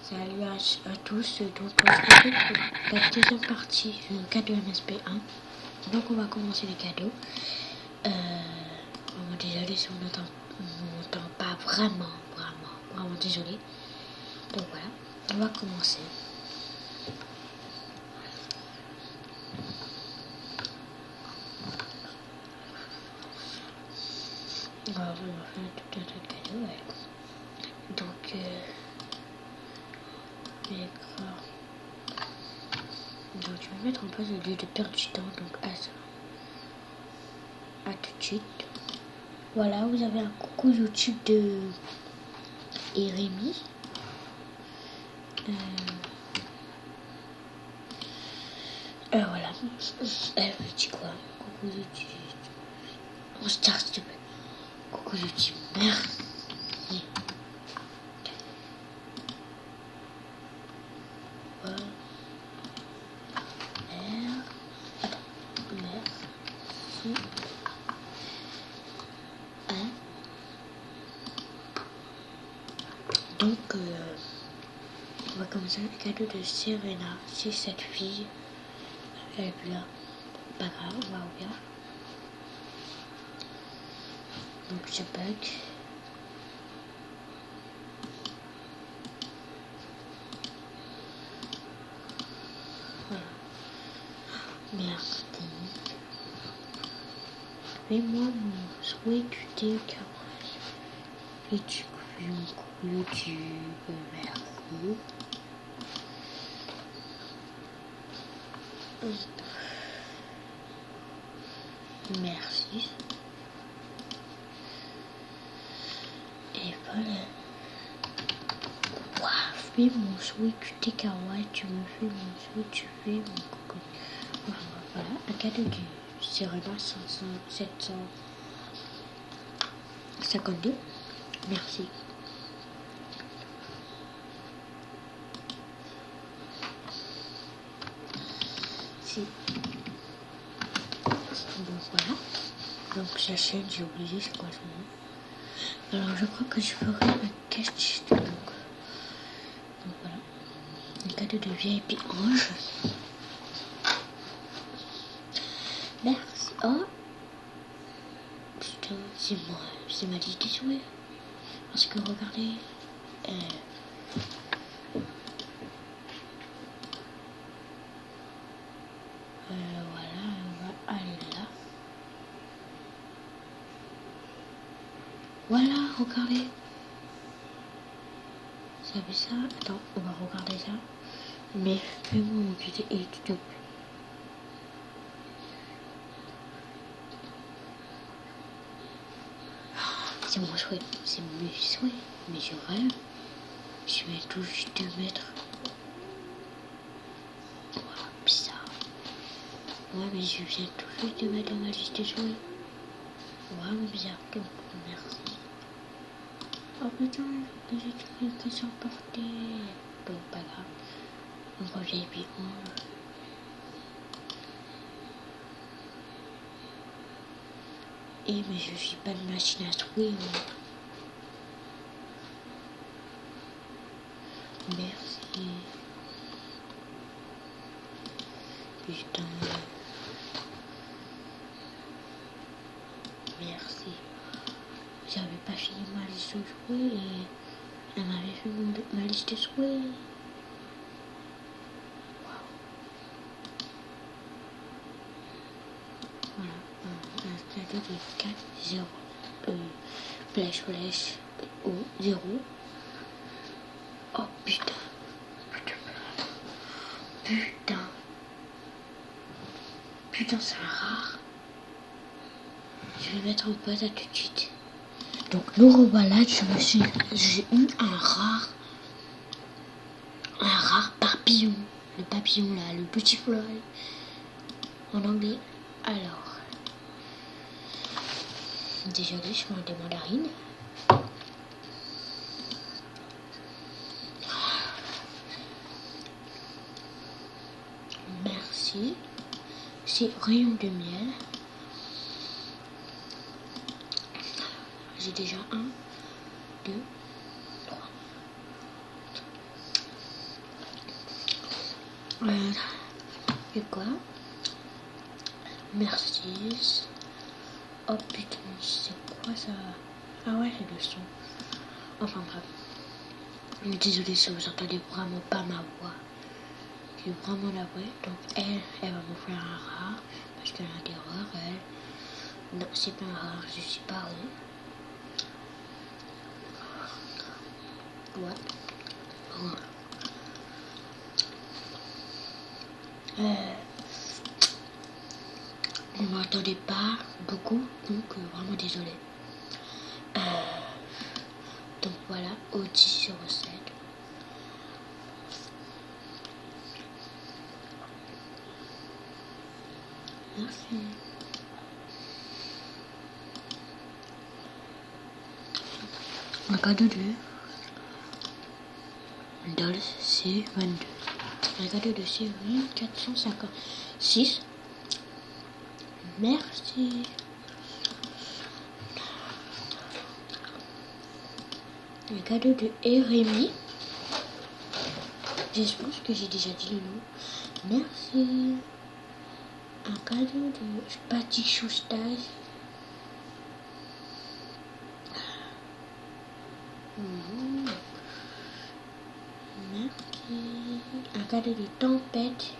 Salut à tous, donc on se retrouve pour la deuxième partie du cadeau MSP1. Donc on va commencer les cadeaux. Vraiment désolé si on n'entend pas vraiment désolé. Donc voilà, on va commencer. Alors, on va faire tout un tas de cadeaux, ouais. Donc, donc je vais mettre en place au lieu de perdre du temps, donc à ça. À tout de suite. Voilà, vous avez un coucou YouTube de Rémi. Voilà. Je dis quoi? Coucou YouTube. On start, s'il te plaît. Coucou YouTube. Merci. Voilà. Merci. Donc, on va commencer avec le cadeau de Serena. C'est cette fille. Elle est plus là. Pas grave, on va ouvrir. Donc, je bug. Voilà. Merci. Fais-moi mon souhait du thé kawaii. Et tu coucou YouTube. Merci. Merci. Et voilà. Waouh, fais mon souhait du thé kawaii. Tu me fais mon souhait, tu fais mon coucou. Voilà, un cadeau du Serena 752. Merci. Si. Donc voilà. Donc sa chaîne, j'ai oublié c'est quoi son nom. Alors je crois que je ferai un test. Donc voilà. Un cadeau de VIP Ange. Merci. Oh putain, c'est ma liste des souhaits. Parce que regardez. Voilà, on va aller là. Voilà, regardez. Vous savez ça? Attends, on va regarder ça. Mais fais-moi mon petit et tout te plaît. C'est mon souhait, c'est mes souhaits, mais je rêve. Je vais tout juste te mettre. Wow, bizarre. Ouais, mais je viens tout juste de mettre dans ma liste de souhaits. Vraiment bizarre, donc merci. Oh putain, j'ai trouvé que ça porté. Bon, pas grave. On revient et puis on... mais je suis pas de machine à souhait. Merci. Putain. Merci. J'avais pas fini ma liste de souhaits et elle m'avait fait ma liste de souhaits. Voilà, un cadeau de 4, 0, flash, au 0. Oh putain. Putain, c'est un rare. Je vais mettre en pause à tout de suite. Donc, nous revoilà, j'ai eu un rare papillon. Le papillon là, le petit fleuret. En anglais. Alors, désolé, je mange des mandarines. Merci. C'est rayon de miel. J'ai déjà 1, 2, 3, Et quoi? Merci. Oh putain, c'est quoi ça? Ah ouais, c'est le son. Enfin bref. Désolée si vous entendez vraiment pas ma voix. J'ai vraiment la voix. Donc elle va me faire un rare. Parce qu'elle a des rares, elle. Non, c'est pas un rare, je suis pas rond. Ouais. Vous m'entendez pas beaucoup, donc vraiment désolé. Donc voilà, au 10/7. Merci. Un cadeau de Dolls C22. Un cadeau de série 456. Merci. Un cadeau de Rémi. Je pense que j'ai déjà dit le nom. Merci. Un cadeau de Patty Choustache. Merci. Un cadeau de Tempête.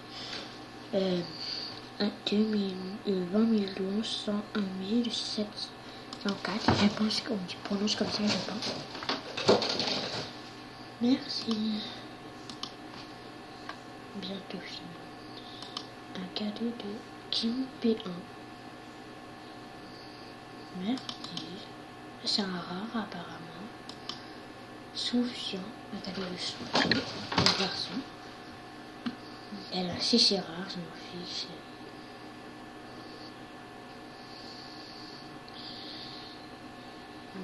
20 101 704. Je pense qu'on prononce comme ça, je pense. Merci. Bientôt fini. Un cadeau de Kim P1. Merci. C'est un rare apparemment. Soufiant. Un cadeau de Soufiant. Un garçon. Elle a 6 c'est rare, je m'en fiche.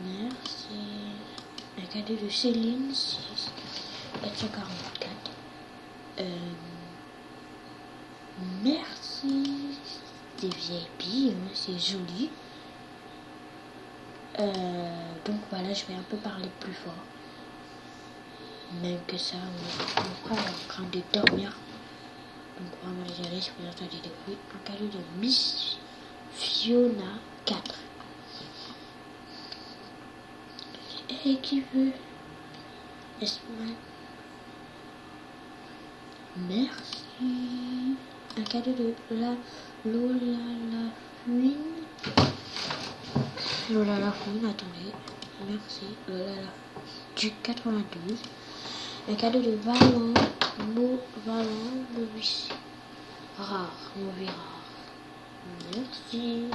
Merci. Un cadeau de Céline 6 444. Merci. Des VIP, hein, c'est joli. Donc voilà, je vais un peu parler plus fort. Même que ça, mon frère est en train de dormir. Donc vraiment désolé si vous entendez des bruits. Un cadeau de Miss Fiona 4. Et qui veut? Merci. Un cadeau de Lola la Fouine, attendez. Merci. Lola la du 92. Un cadeau de Valent Mauvais rare. Merci.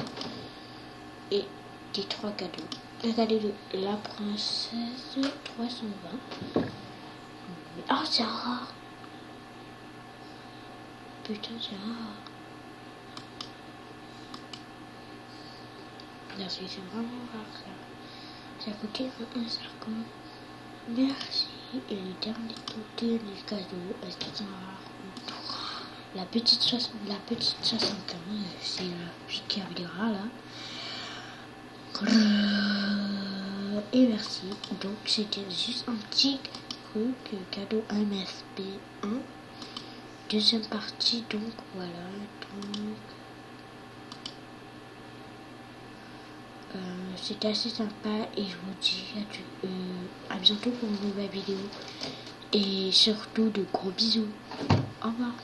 Et des 3 cadeaux. Un cadeau de la princesse 320. Oh, c'est rare. Putain, c'est rare. Merci, c'est vraiment rare ça. Ça a coûté 1,50. Merci. Et le dernier côté, les cadeaux, est-ce qu'ils sont rares? La petite 75, c'est la qui avait des rares là. Et merci. Donc c'était juste un petit truc, cadeau MSP1. Deuxième partie, donc voilà. Donc c'était assez sympa et je vous dis à bientôt pour une nouvelle vidéo. Et surtout de gros bisous. Au revoir.